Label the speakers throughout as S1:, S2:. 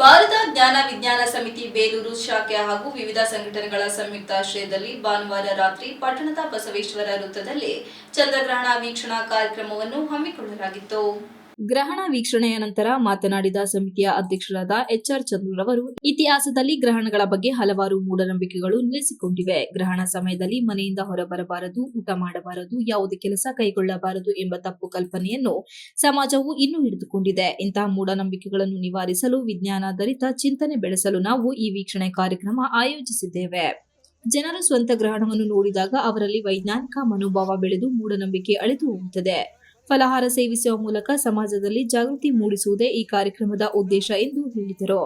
S1: ಭಾರತ ಜ್ಞಾನ ವಿಜ್ಞಾನ ಸಮಿತಿ ಬೇಲೂರು ಶಾಖೆ ಹಾಗೂ ವಿವಿಧ ಸಂಘಟನೆಗಳ ಸಂಯುಕ್ತಾಶ್ರಯದಲ್ಲಿ ಭಾನುವಾರ ರಾತ್ರಿ ಪಟ್ಟಣದ ಬಸವೇಶ್ವರ ವೃತ್ತದಲ್ಲಿ ಚಂದ್ರಗ್ರಹಣ ವೀಕ್ಷಣಾ ಕಾರ್ಯಕ್ರಮವನ್ನು ಹಮ್ಮಿಕೊಳ್ಳಲಾಗಿತ್ತು. ಗ್ರಹಣ ವೀಕ್ಷಣೆಯ ನಂತರ ಮಾತನಾಡಿದ ಸಮಿತಿಯ ಅಧ್ಯಕ್ಷರಾದ HR ಚಂದ್ರರವರು, ಇತಿಹಾಸದಲ್ಲಿ ಗ್ರಹಣಗಳ ಬಗ್ಗೆ ಹಲವಾರು ಮೂಢನಂಬಿಕೆಗಳು ನೆಲೆಸಿಕೊಂಡಿವೆ. ಗ್ರಹಣ ಸಮಯದಲ್ಲಿ ಮನೆಯಿಂದ ಹೊರಬರಬಾರದು, ಊಟ ಮಾಡಬಾರದು, ಯಾವುದೇ ಕೆಲಸ ಕೈಗೊಳ್ಳಬಾರದು ಎಂಬ ತಪ್ಪು ಕಲ್ಪನೆಯನ್ನು ಸಮಾಜವು ಇನ್ನೂ ಹಿಡಿದುಕೊಂಡಿದೆ. ಇಂತಹ ಮೂಢನಂಬಿಕೆಗಳನ್ನು ನಿವಾರಿಸಲು ವಿಜ್ಞಾನಾಧಾರಿತ ಚಿಂತನೆ ಬೆಳೆಸಲು ನಾವು ಈ ವೀಕ್ಷಣೆ ಕಾರ್ಯಕ್ರಮ ಆಯೋಜಿಸಿದ್ದೇವೆ. ಜನರು ಸ್ವಂತ ಗ್ರಹಣವನ್ನು ನೋಡಿದಾಗ ಅವರಲ್ಲಿ ವೈಜ್ಞಾನಿಕ ಮನೋಭಾವ ಬೆಳೆದು ಮೂಢನಂಬಿಕೆ ಅಳಿದು ಹೋಗುತ್ತದೆ. ಫಲಾಹಾರ ಸೇವಿಸುವ ಮೂಲಕ ಸಮಾಜದಲ್ಲಿ ಜಾಗೃತಿ ಮೂಡಿಸುವುದೇ ಈ ಕಾರ್ಯಕ್ರಮದ ಉದ್ದೇಶ ಎಂದು ಹೇಳಿದರು.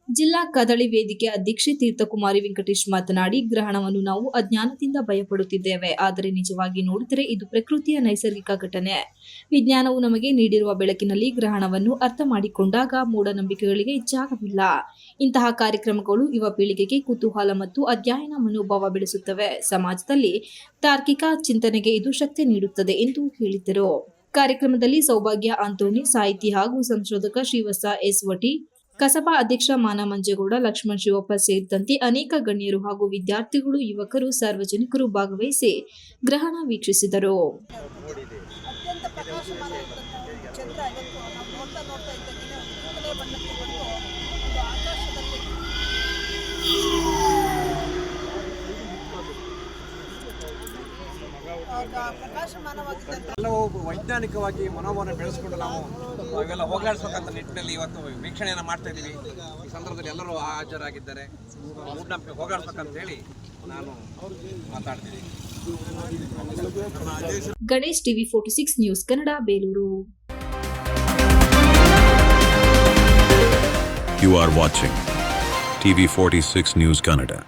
S1: ಜಿಲ್ಲಾ ಕದಳಿ ವೇದಿಕೆ ಅಧ್ಯಕ್ಷೆ ತೀರ್ಥಕುಮಾರಿ ವೆಂಕಟೇಶ್ ಮಾತನಾಡಿ, ಗ್ರಹಣವನ್ನು ನಾವು ಅಜ್ಞಾನದಿಂದ ಭಯಪಡುತ್ತಿದ್ದೇವೆ. ಆದರೆ ನಿಜವಾಗಿ ನೋಡಿದರೆ ಇದು ಪ್ರಕೃತಿಯ ನೈಸರ್ಗಿಕ ಘಟನೆ. ವಿಜ್ಞಾನವು ನಮಗೆ ನೀಡಿರುವ ಬೆಳಕಿನಲ್ಲಿ ಗ್ರಹಣವನ್ನು ಅರ್ಥ ಮಾಡಿಕೊಂಡಾಗ ಮೂಢನಂಬಿಕೆಗಳಿಗೆ ಜಾಗವಿಲ್ಲ. ಇಂತಹ ಕಾರ್ಯಕ್ರಮಗಳು ಯುವ ಪೀಳಿಗೆಗೆ ಕುತೂಹಲ ಮತ್ತು ಅಧ್ಯಯನ ಮನೋಭಾವ ಬೆಳೆಸುತ್ತವೆ. ಸಮಾಜದಲ್ಲಿ ತಾರ್ಕಿಕ ಚಿಂತನೆಗೆ ಇದು ಶಕ್ತಿ ನೀಡುತ್ತದೆ ಎಂದು ಹೇಳಿದರು. ಕಾರ್ಯಕ್ರಮದಲ್ಲಿ ಸೌಭಾಗ್ಯ ಆಂಟೋನಿ, ಸಾಹಿತಿ ಹಾಗೂ ಸಂಶೋಧಕ ಶ್ರೀವತ್ಸ ಎಸ್ ವಟಿ, ಕಸಬಾ ಅಧ್ಯಕ್ಷ ಮಾನ ಮಂಜೇಗೌಡ, ಲಕ್ಷ್ಮಣ್ ಶಿವಪ್ಪ ಸೇರಿದಂತೆ ಅನೇಕ ಗಣ್ಯರು ಹಾಗೂ ವಿದ್ಯಾರ್ಥಿಗಳು, ಯುವಕರು, ಸಾರ್ವಜನಿಕರು ಭಾಗವಹಿಸಿ ಗ್ರಹಣ ವೀಕ್ಷಿಸಿದರು.
S2: ಎಲ್ಲವೂ ವೈಜ್ಞಾನಿಕವಾಗಿ ಮನೋಭಾವನೆ ಬೆಳೆಸ್ಕೊಂಡು ನಾವು ಇವೆಲ್ಲ ಹೋಗಲಾಡಿಸಬೇಕಂತ ನಿಟ್ಟಿನಲ್ಲಿ ಇವತ್ತು ವೀಕ್ಷಣೆಯನ್ನು ಮಾಡ್ತಾ ಇದ್ದೀವಿ. ಈ ಸಂದರ್ಭದಲ್ಲಿ ಎಲ್ಲರೂ ಹಾಜರಾಗಿದ್ದಾರೆ. ಮೂಢನಂಬಿಕೆ ಹೋಗಲಾಡಿಸಬೇಕಂತ ಹೇಳಿ ನಾನು ಮಾತಾಡ್ತೀನಿ.
S1: Ganesh, TV 46 news Kannada, Belur.
S3: You are watching TV 46 News Kannada.